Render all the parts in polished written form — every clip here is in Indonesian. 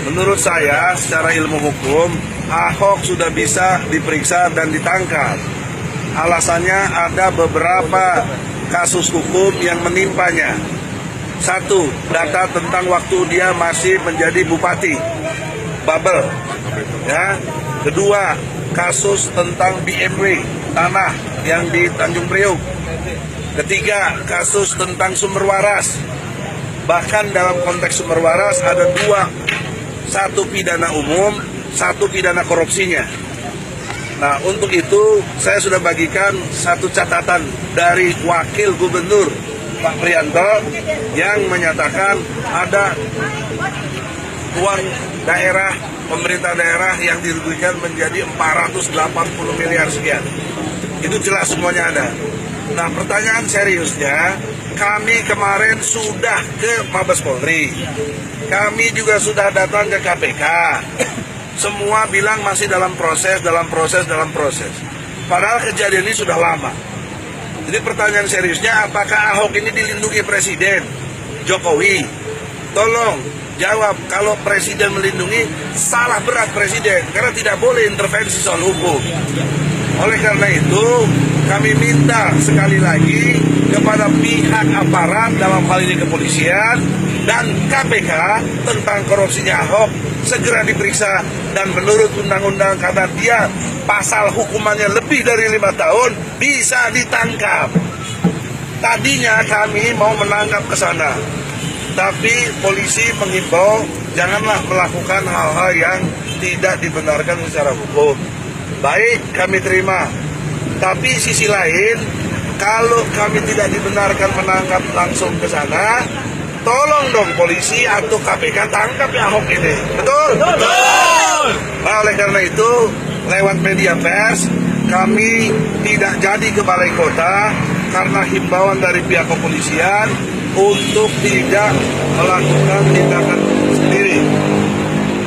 Menurut saya, secara ilmu hukum, Ahok sudah bisa diperiksa dan ditangkap. Alasannya ada beberapa kasus hukum yang menimpanya. Satu, data tentang waktu dia masih menjadi bupati, Babel. Ya. Kedua, kasus tentang BMW, tanah yang di Tanjung Priok. Ketiga, kasus tentang sumber waras. Bahkan dalam konteks sumber waras ada dua, satu pidana umum, satu pidana korupsinya. Nah, untuk itu saya sudah bagikan satu catatan dari Wakil Gubernur Pak Prianto yang menyatakan ada uang daerah, pemerintah daerah yang dirugikan menjadi 480 miliar sekian. Itu jelas semuanya ada. Nah, pertanyaan seriusnya, kami kemarin sudah ke Mabes Polri. Kami juga sudah datang ke KPK. Semua bilang masih dalam proses. Padahal kejadian ini sudah lama. Jadi pertanyaan seriusnya, apakah Ahok ini dilindungi Presiden Jokowi? Tolong jawab, kalau Presiden melindungi, salah berat Presiden. Karena tidak boleh intervensi soal hukum. Oleh karena itu, kami minta sekali lagi kepada pihak aparat, dalam hal ini kepolisian dan KPK, tentang korupsinya Ahok segera diperiksa, dan menurut undang-undang karena dia pasal hukumannya lebih dari 5 tahun bisa ditangkap. Tadinya kami mau menangkap ke sana, tapi polisi menghimbau janganlah melakukan hal-hal yang tidak dibenarkan secara hukum. Baik, kami terima. Tapi sisi lain, kalau kami tidak dibenarkan menangkap langsung ke sana, tolong dong polisi atau KPK tangkap ya Ahok ini. Betul? Betul! Nah, oleh karena itu, lewat media pers, kami tidak jadi ke Balai Kota karena himbauan dari pihak kepolisian untuk tidak melakukan tindakan sendiri.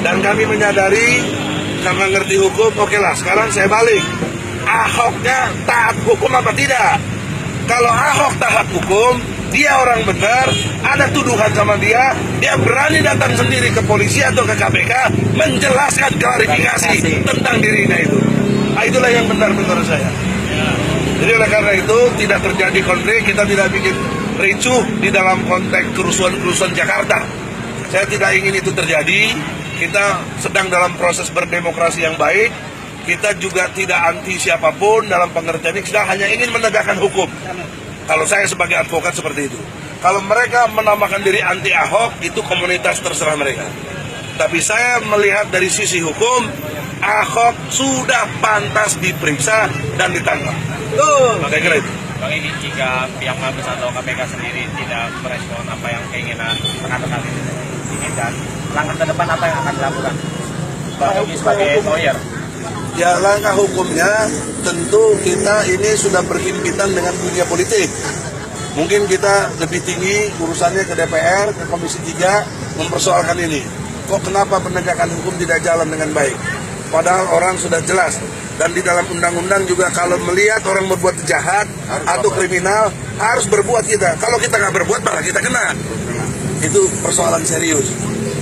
Dan kami menyadari, karena ngerti hukum, oke lah, sekarang saya balik. Ahoknya taat hukum apa tidak? Kalau Ahok taat hukum, dia orang benar, ada tuduhan sama dia berani datang sendiri ke polisi atau ke KPK menjelaskan klarifikasi tentang dirinya itu. Nah, itulah yang benar menurut saya. Jadi oleh karena itu tidak terjadi konflik, kita tidak bikin ricuh di dalam konteks kerusuhan Jakarta. Saya tidak ingin itu terjadi. Kita sedang dalam proses berdemokrasi yang baik. Kita juga tidak anti siapapun dalam pengertian ini, kita hanya ingin menegakkan hukum. Kalau saya sebagai advokat seperti itu. Kalau mereka menamakan diri anti Ahok, itu komunitas terserah mereka. Tapi saya melihat dari sisi hukum, Ahok sudah pantas diperiksa dan ditangkap. Tuh, saya kira itu. Bang, ini jika pihak Mabes atau KPK sendiri tidak merespon apa yang keinginan rekan-rekan ini, dan langkah ke depan apa yang akan dilakukan Bang Yogi sebagai lawyer? Ya, langkah hukumnya tentu kita ini sudah berhimpitan dengan dunia politik. Mungkin kita lebih tinggi urusannya ke DPR, ke Komisi 3 mempersoalkan ini. Kok kenapa penegakan hukum tidak jalan dengan baik? Padahal orang sudah jelas. Dan di dalam undang-undang juga kalau melihat orang berbuat jahat atau kriminal harus berbuat kita. Kalau kita nggak berbuat malah kita kena. Itu persoalan serius.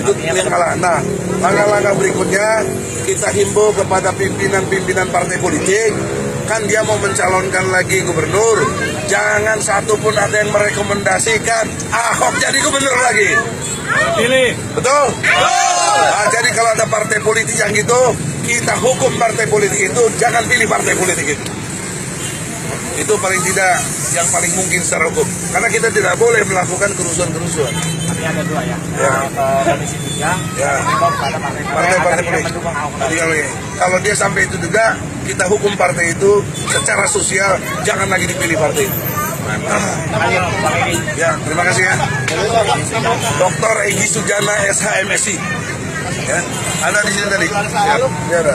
Itu yang kalah. Nah, langkah-langkah berikutnya kita himbau kepada pimpinan-pimpinan partai politik, kan dia mau mencalonkan lagi gubernur, jangan satupun ada yang merekomendasikan Ahok jadi gubernur lagi. Pilih. Betul? Nah, jadi kalau ada partai politik yang gitu, kita hukum partai politik itu, jangan pilih partai politik itu. Itu paling tidak yang paling mungkin secara hukum. Karena kita tidak boleh melakukan kerusuhan-kerusuhan. Tapi ada dua ya. Komisi 3, ya. Partai politik. Kalau dia sampai itu juga, kita hukum partai itu secara sosial, jangan lagi dipilih partai itu. Ya, terima kasih ya. Dr. Egy Sujana SHMSI. Ya, ada di sini tadi. Ya, ada.